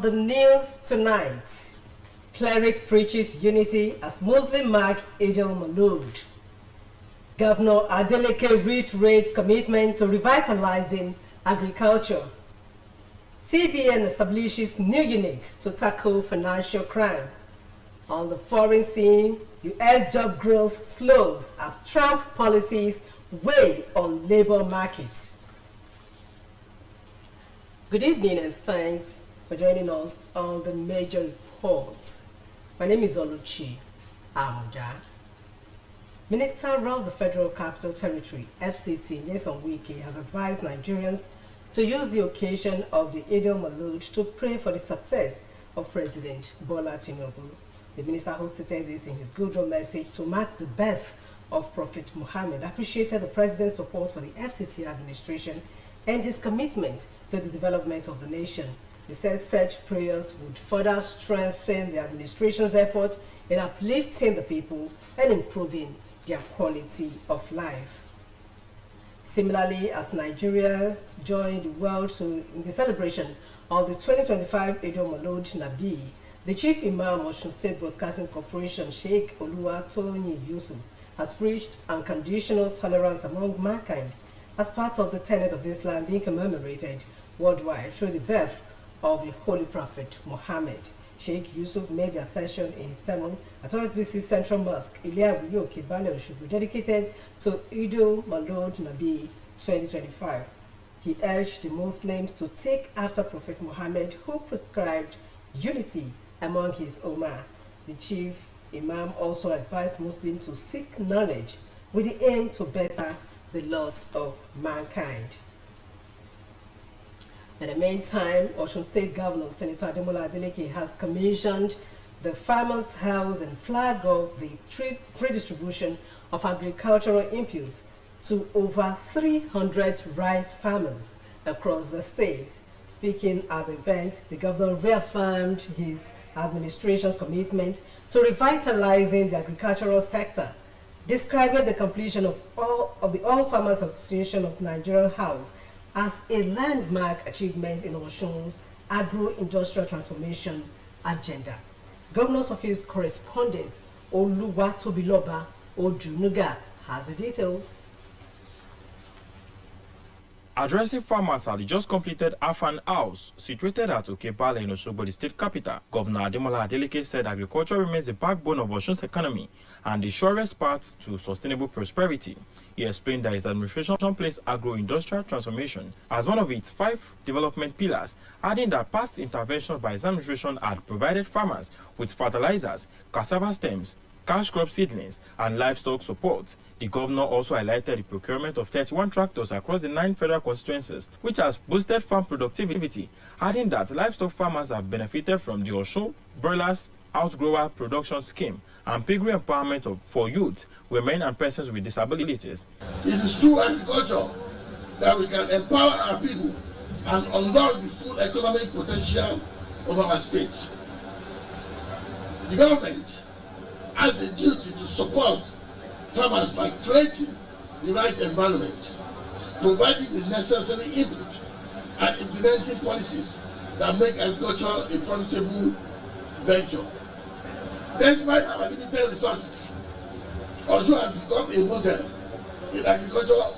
the news tonight, cleric preaches unity as Muslim mark Eid al-Maulud. Governor Adeleke reiterates commitment to revitalizing agriculture. CBN establishes new unit to tackle financial crime. On the foreign scene, U.S. job growth slows as Trump policies weigh on labor market. Good evening and thanks for joining us on the major reports. My name is Oluchi Amuja. Minister of the Federal Capital Territory, FCT, Nyesom Wike, has advised Nigerians to use the occasion of the Eid al-Maulud to pray for the success of President Bola Tinubu. The minister, who stated this in his goodwill message to mark the birth of Prophet Muhammad, appreciated the president's support for the FCT administration and his commitment to the development of the nation. He said such prayers would further strengthen the administration's efforts in uplifting the people and improving their quality of life. Similarly, as Nigerians join the world in the celebration of the 2025 Eid al-Maulud Nabi, the Chief Imam of Osun State Broadcasting Corporation, Sheikh Oluwatoyin Yusuf, has preached unconditional tolerance among mankind as part of the tenet of Islam being commemorated worldwide through the birth of the Holy Prophet Muhammad. Sheikh Yusuf made the assertion in his sermon at OSBC Central Mosque, Iliabuyo Kibale, should be dedicated to Eid al-Maulud Nabi 2025. He urged the Muslims to take after Prophet Muhammad, who prescribed unity among his ummah. The Chief Imam also advised Muslims to seek knowledge with the aim to better the lots of mankind. In the meantime, Osun State Governor Senator Adeleke has commissioned the Farmers' House and flag off the free distribution of agricultural inputs to over 300 rice farmers across the state. Speaking at the event, the governor reaffirmed his administration's commitment to revitalizing the agricultural sector, describing the completion of the All Farmers Association of Nigeria House as a landmark achievement in Osun's agro-industrial transformation agenda. Governor's Office correspondent Oluwatobiloba Odunuga has the details. Addressing farmers at the just completed Afan House, situated at Okebale in Osogbo, the state capital, Governor Adeleke said agriculture remains the backbone of Osun's economy and the surest path to sustainable prosperity. He explained that his administration placed agro-industrial transformation as one of its 5 development pillars, adding that past interventions by his administration had provided farmers with fertilizers, cassava stems, cash crop seedlings, and livestock support. The governor also highlighted the procurement of 31 tractors across the 9 federal constituencies, which has boosted farm productivity, adding that livestock farmers have benefited from the Osun Broilers Outgrower Production Scheme and piggery empowerment for youth, women, and persons with disabilities. It is through agriculture that we can empower our people and unlock the full economic potential of our state. The government has a duty to support farmers by creating the right environment, providing the necessary input, and implementing policies that make agriculture a profitable venture. Despite our limited resources, Osun has become a model in agricultural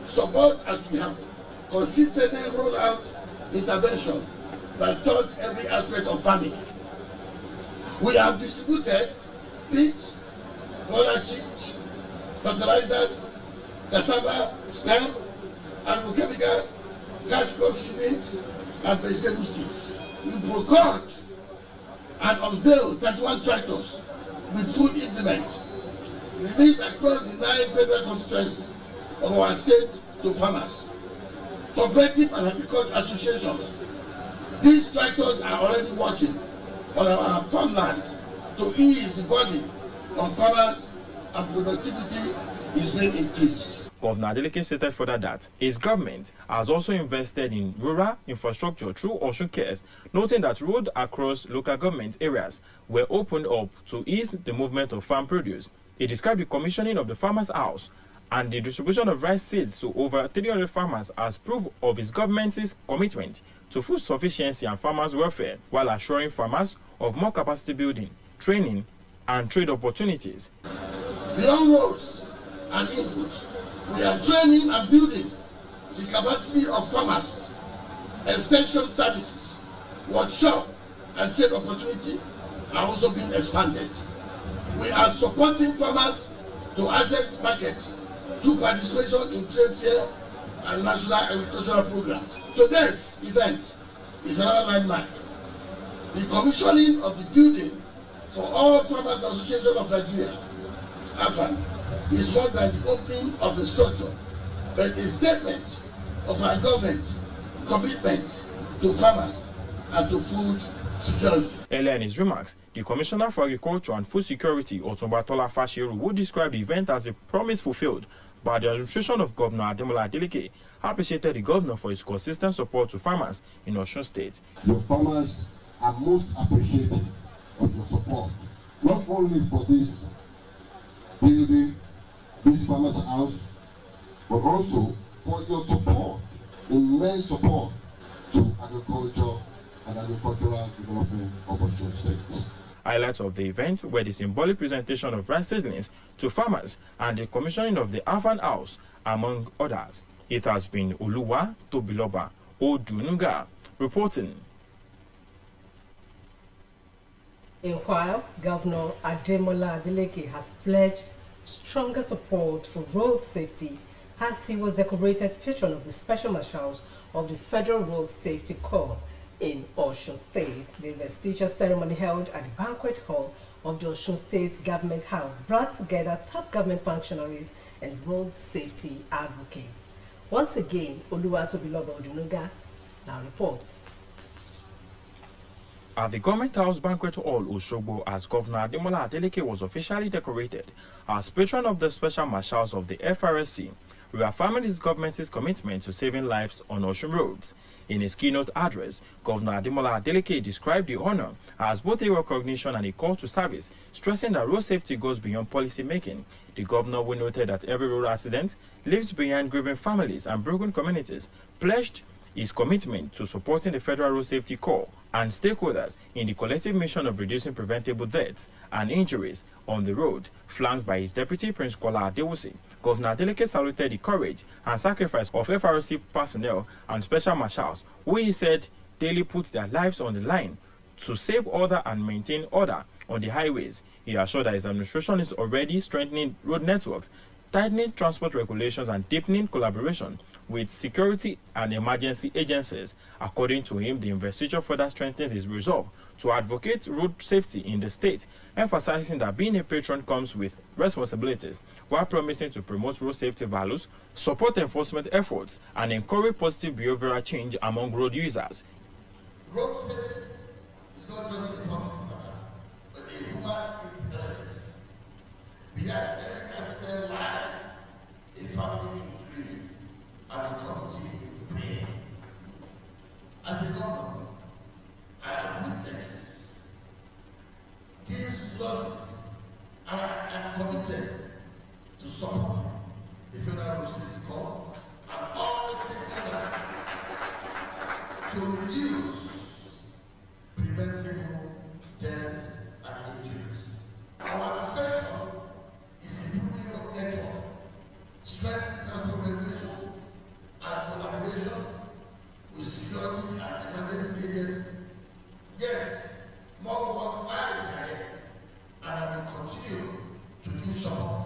support as we have consistently rolled out intervention that touch every aspect of farming. We have distributed peat, water chips, fertilizers, cassava, stem, agrochemical, cash crop seedlings, and vegetable seeds. We procured and unveiled 31 tractors with full implements, released across the 9 federal constituencies of our state to farmers, cooperative and agricultural associations. These tractors are already working on our farmland to ease the burden on farmers, and productivity is being increased. Governor Adeleke stated further that his government has also invested in rural infrastructure through Osun Cares, noting that roads across local government areas were opened up to ease the movement of farm produce. He described the commissioning of the Farmers' House And the distribution of rice seeds to over 300 farmers as proof of his government's commitment to food sufficiency and farmers' welfare, while assuring farmers of more capacity building, training, and trade opportunities. Beyond roads and inputs, we are training and building the capacity of farmers. Extension services, workshop, and trade opportunity are also being expanded. We are supporting farmers to access markets through participation in trade fair and national agricultural programs. Today's event is another landmark. The commissioning of the building for all Farmers Association of Nigeria, AFAN, is more than the opening of the structure, but a statement of our government commitment to farmers and to food security. Earlier in his remarks, the Commissioner for Agriculture and Food Security, Otunbatola Fashiru, who described the event as a promise fulfilled by the administration of Governor Adeleke, appreciated the governor for his consistent support to farmers in Osun State. Your farmers are most appreciative of your support, not only for this building, this farmers' house, but also for your support, immense support to agriculture and agricultural development of Osun State. Highlights of the event were the symbolic presentation of rice seedlings to farmers and the commissioning of the AFAN House, among others. It has been Oluwa Tobiloba Odunuga reporting. Meanwhile, Governor Adeleke has pledged stronger support for road safety as he was decorated patron of the Special Marshals of the Federal Road Safety Corps in Osun State. The investiture ceremony held at the banquet hall of the Osun State Government House brought together top government functionaries and road safety advocates. Once again, Oluwatobiloba Odunuga now reports. At the Government House Banquet Hall, Osogbo, as Governor Adeleke was officially decorated as patron of the Special Marshals of the FRSC, reaffirming his government's commitment to saving lives on Osun roads. In his keynote address, Governor Adeleke described the honor as both a recognition and a call to service, stressing that road safety goes beyond policy making. The governor, who noted that every road accident leaves behind grieving families and broken communities, pledged his commitment to supporting the Federal Road Safety Corps and stakeholders in the collective mission of reducing preventable deaths and injuries on the road, flanked by his deputy Prince Kola Adewusi. Governor Adeleke saluted the courage and sacrifice of FRC personnel and special marshals, who he said daily put their lives on the line to save order and maintain order on the highways. He assured that his administration is already strengthening road networks, tightening transport regulations, and deepening collaboration with security and emergency agencies. According to him, the investiture further strengthens his resolve to advocate road safety in the state, emphasizing that being a patron comes with responsibilities, while promising to promote road safety values, support enforcement efforts, and encourage positive behavioral change among road users. Road safety is not just a policy matter, but a human imperative. Behind every accident lies a family in grief and a community in pain. As a governor, I have witnessed these losses and I am committed to supporting the Federal Road Safety Corps and all stakeholders to reduce preventable deaths and injuries. Our administration is improving road network, strengthening transport regulation, and collaboration with security and emergency agencies. Yes, more work lies ahead, and I will continue to give support,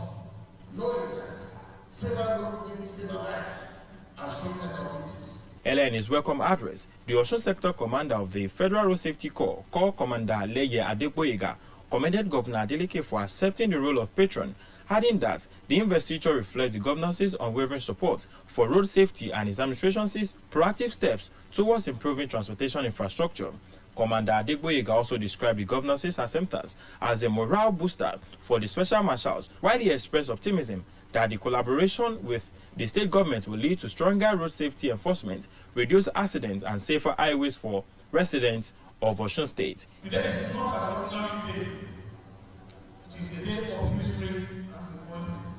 knowing that safer road means safer life and stronger communities. Earlier in his welcome address, the Osun Sector Commander of the Federal Road Safety Corps, Corps Commander Leye Adeboyega, commended Governor Adeleke for accepting the role of patron, adding that the investiture reflects the governor's unwavering support for road safety and his administration's proactive steps towards improving transportation infrastructure. Commander Adeboyega also described the governor's acceptance as a morale booster for the special marshals, while he expressed optimism that the collaboration with the state government will lead to stronger road safety enforcement, reduce accidents, and safer highways for residents of Osun State. Today is not an ordinary day. It is a day of history and symbolism.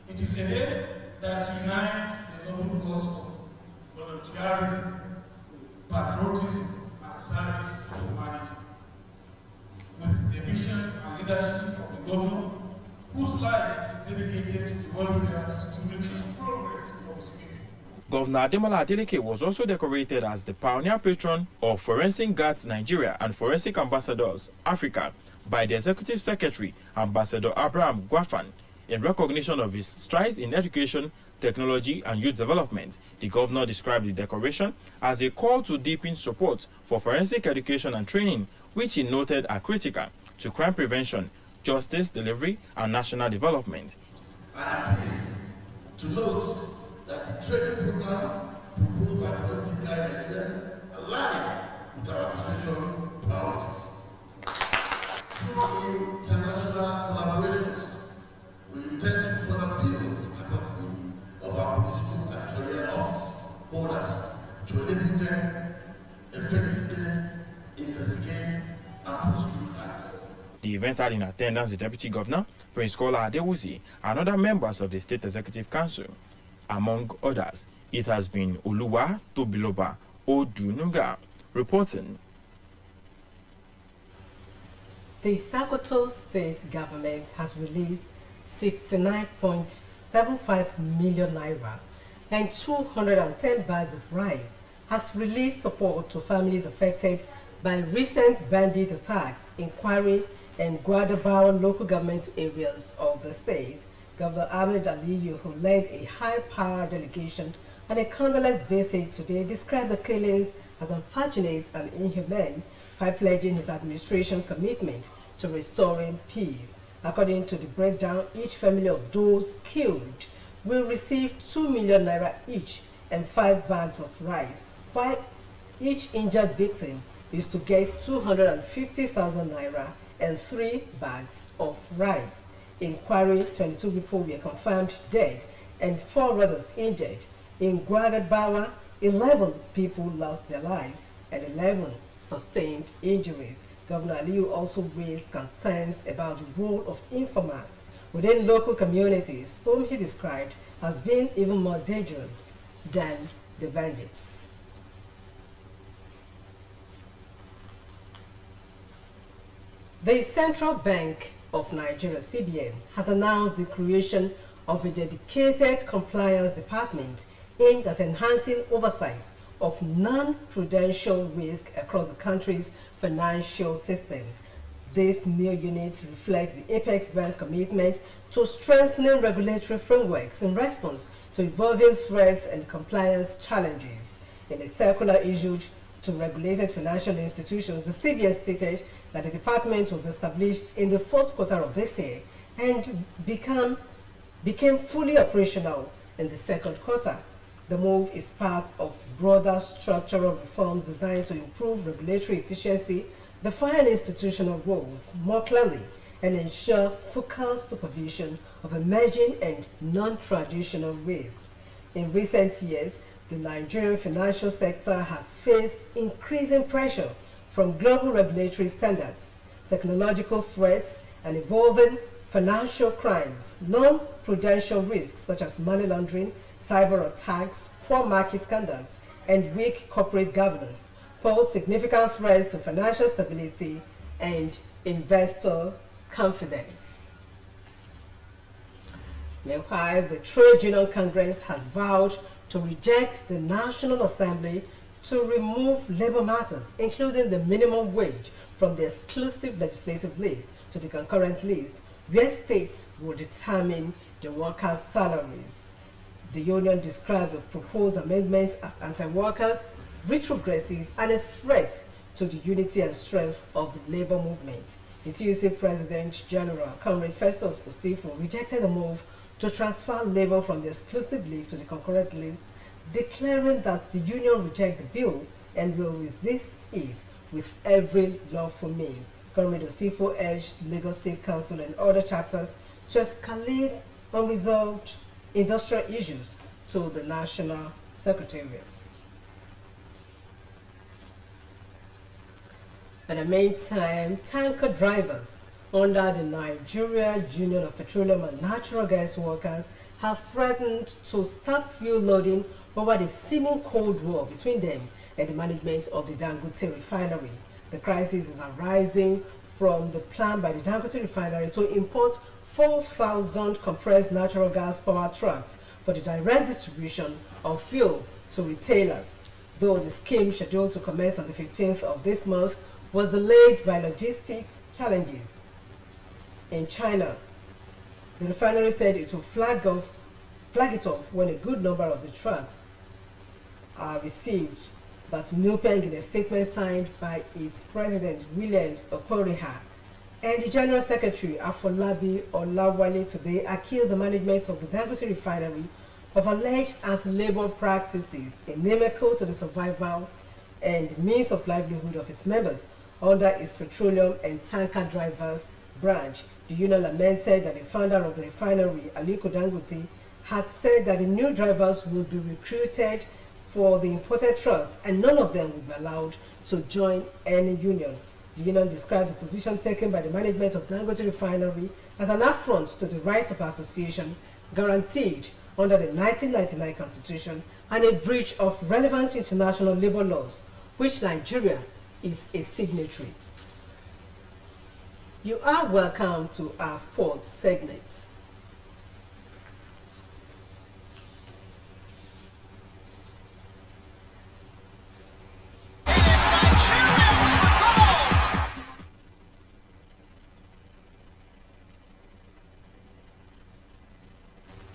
It is a day that unites the noble cause of volunteerism, patriotism, and service to humanity. With the vision and leadership of the governor, whose life is dedicated to the welfare, security, and progress of his people. Governor Adeleke was also decorated as the pioneer patron of Forensic Guards Nigeria and Forensic Ambassadors Africa by the Executive Secretary, Ambassador Abraham Gwafan. In recognition of his strides in education, technology, and youth development, the governor described the decoration as a call to deepen support for forensic education and training, which he noted are critical to crime prevention, justice delivery, and national development. I am pleased to note that the training program proposed by Forensic Guards Nigeria align with our administration priorities. Through international collaborations, we intend to further build the capacity of our political and territorial office holders to enable them effectively investigate and prosecute crime. The event had in attendance the Deputy Governor, Prince Kola Adewusi, and other members of the State Executive Council. Among others, it has been Oluwa Tobiloba Odunuga reporting. The Sokoto state government has released 69.75 million naira and 210 bags of rice as relief support to families affected by recent bandit attacks in Kwari and Gwadabawa local government areas of the state. Governor Ahmed Aliyu, who led a high-power delegation on a condolence visit today, described the killings as unfortunate and inhumane, by pledging his administration's commitment to restoring peace. According to the breakdown, each family of those killed will receive 2 million naira each and 5 bags of rice, while each injured victim is to get 250,000 naira and 3 bags of rice. In Kwari, 22 people were confirmed dead and 4 others injured. In Gwadabawa, 11 people lost their lives and 11 sustained injuries. Governor Aliyu also raised concerns about the role of informants within local communities, whom he described as being even more dangerous than the bandits. The Central Bank of Nigeria, CBN, has announced the creation of a dedicated compliance department aimed at enhancing oversight of non-prudential risk across the country's financial system. This new unit reflects the Apex Bank's commitment to strengthening regulatory frameworks in response to evolving threats and compliance challenges. In a circular issued to regulated financial institutions, the CBN stated that the department was established in the first quarter of this year and became fully operational in the second quarter. The move is part of broader structural reforms designed to improve regulatory efficiency, define institutional roles more clearly, and ensure focused supervision of emerging and non-traditional risks. In recent years, the Nigerian financial sector has faced increasing pressure from global regulatory standards, technological threats, and evolving financial crimes. Non-prudential risks such as money laundering, cyber attacks, poor market conduct, and weak corporate governance pose significant threats to financial stability and investor confidence. Meanwhile, the Trade Union Congress has vowed to reject the National Assembly to remove labor matters, including the minimum wage, from the exclusive legislative list to the concurrent list, where states will determine the workers' salaries. The union described the proposed amendment as anti-workers, retrogressive, and a threat to the unity and strength of the labor movement. The Tuesday President General, Comrade Festus Osifo, rejected the move to transfer labor from the exclusive list to the concurrent list, declaring that the union rejects the bill and will resist it with every lawful means. Comrade Osifo urged Lagos State Council and other chapters to escalate unresolved industrial issues to the national secretariats. In the meantime, tanker drivers under the Nigeria Union of Petroleum and Natural Gas Workers have threatened to start fuel loading over the seeming cold war between them and the management of the Dangote refinery. The crisis is arising from the plan by the Dangote refinery to import 4,000 compressed natural gas power trucks for the direct distribution of fuel to retailers, though the scheme scheduled to commence on the 15th of this month was delayed by logistics challenges in China. The refinery said it will flag it off when a good number of the trucks are received. But Nupeng, in a statement signed by its president Williams Okoriha and the General Secretary Afolabi Olawale today, accused the management of the Dangote refinery of alleged anti-labor practices inimical to the survival and means of livelihood of its members under its petroleum and tanker drivers branch. The union lamented that the founder of the refinery, Aliko Dangote, had said that the new drivers would be recruited for the imported trucks and none of them would be allowed to join any union. The union described the position taken by the management of Dangote refinery as an affront to the rights of association guaranteed under the 1999 Constitution and a breach of relevant international labor laws, which Nigeria is a signatory. You are welcome to our sports segments.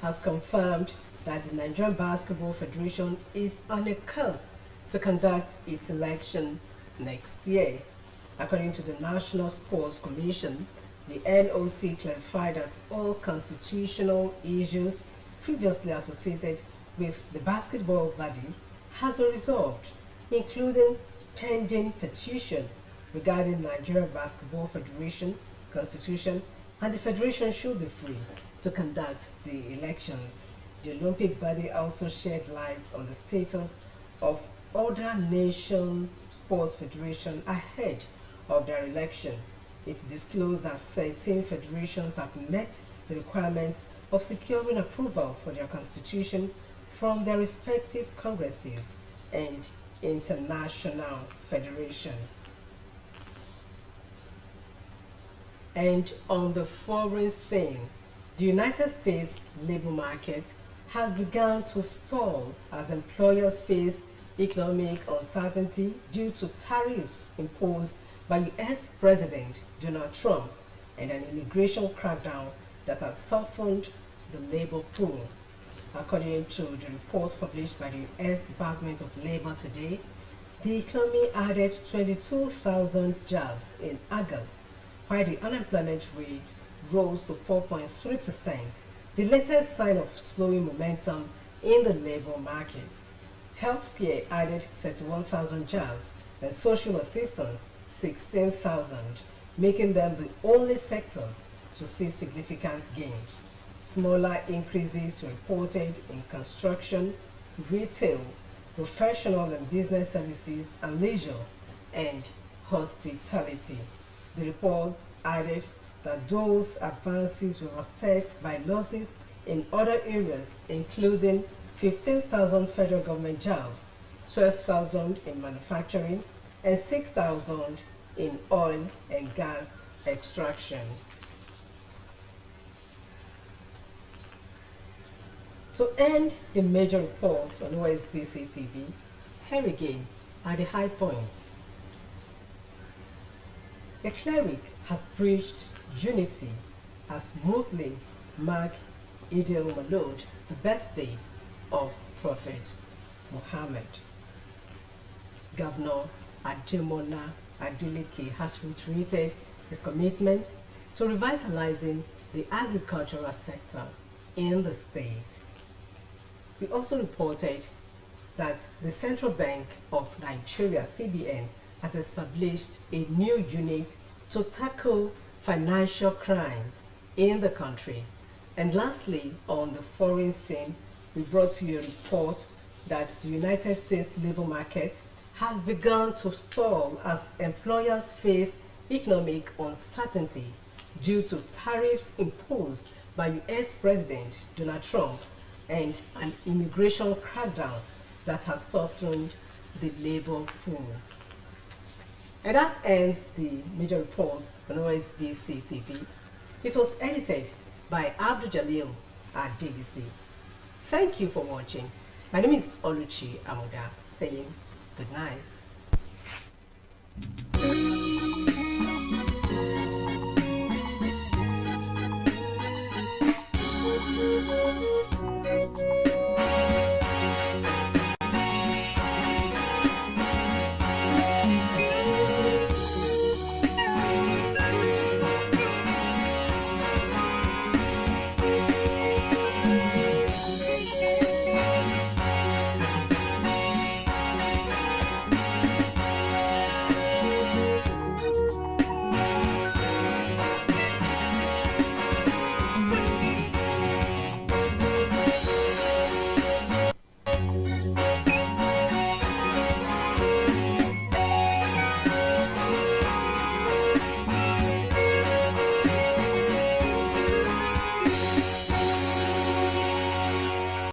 Has confirmed that the Nigerian Basketball Federation is on a course to conduct its election next year. According to the National Sports Commission, the NOC clarified that all constitutional issues previously associated with the basketball body has been resolved, including pending petition regarding Nigeria Basketball Federation Constitution, and the federation should be free to conduct the elections. The Olympic body also shed light on the status of other nation sports federations ahead of their election. It disclosed that 13 federations have met the requirements of securing approval for their constitution from their respective congresses and international federation. And on the foreign scene, the United States labor market has begun to stall as employers face economic uncertainty due to tariffs imposed by US President Donald Trump and an immigration crackdown that has softened the labor pool. According to the report published by the US Department of Labor today, the economy added 22,000 jobs in August, while the unemployment rate rose to 4.3%, the latest sign of slowing momentum in the labor market. Healthcare added 31,000 jobs and social assistance 16,000, making them the only sectors to see significant gains. Smaller increases were reported in construction, retail, professional and business services, and leisure, and hospitality. The report added that those advances were offset by losses in other areas, including 15,000 federal government jobs, 12,000 in manufacturing, and 6,000 in oil and gas extraction. To end the major reports on OSBC TV, here again are the high points. A cleric has preached unity as Muslims mark Eid al-Maulud, the birthday of Prophet Muhammad. Governor Adeleke has reiterated his commitment to revitalizing the agricultural sector in the state. We also reported that the Central Bank of Nigeria, CBN, has established a new unit to tackle financial crimes in the country. And lastly, on the foreign scene, we brought to you a report that the United States labor market has begun to stall as employers face economic uncertainty due to tariffs imposed by US President Donald Trump and an immigration crackdown that has softened the labor pool. And that ends the major reports on OSBC TV. It was edited by Abdul Jalil at DBC. Thank you for watching. My name is Oluchi Amuda, saying good night.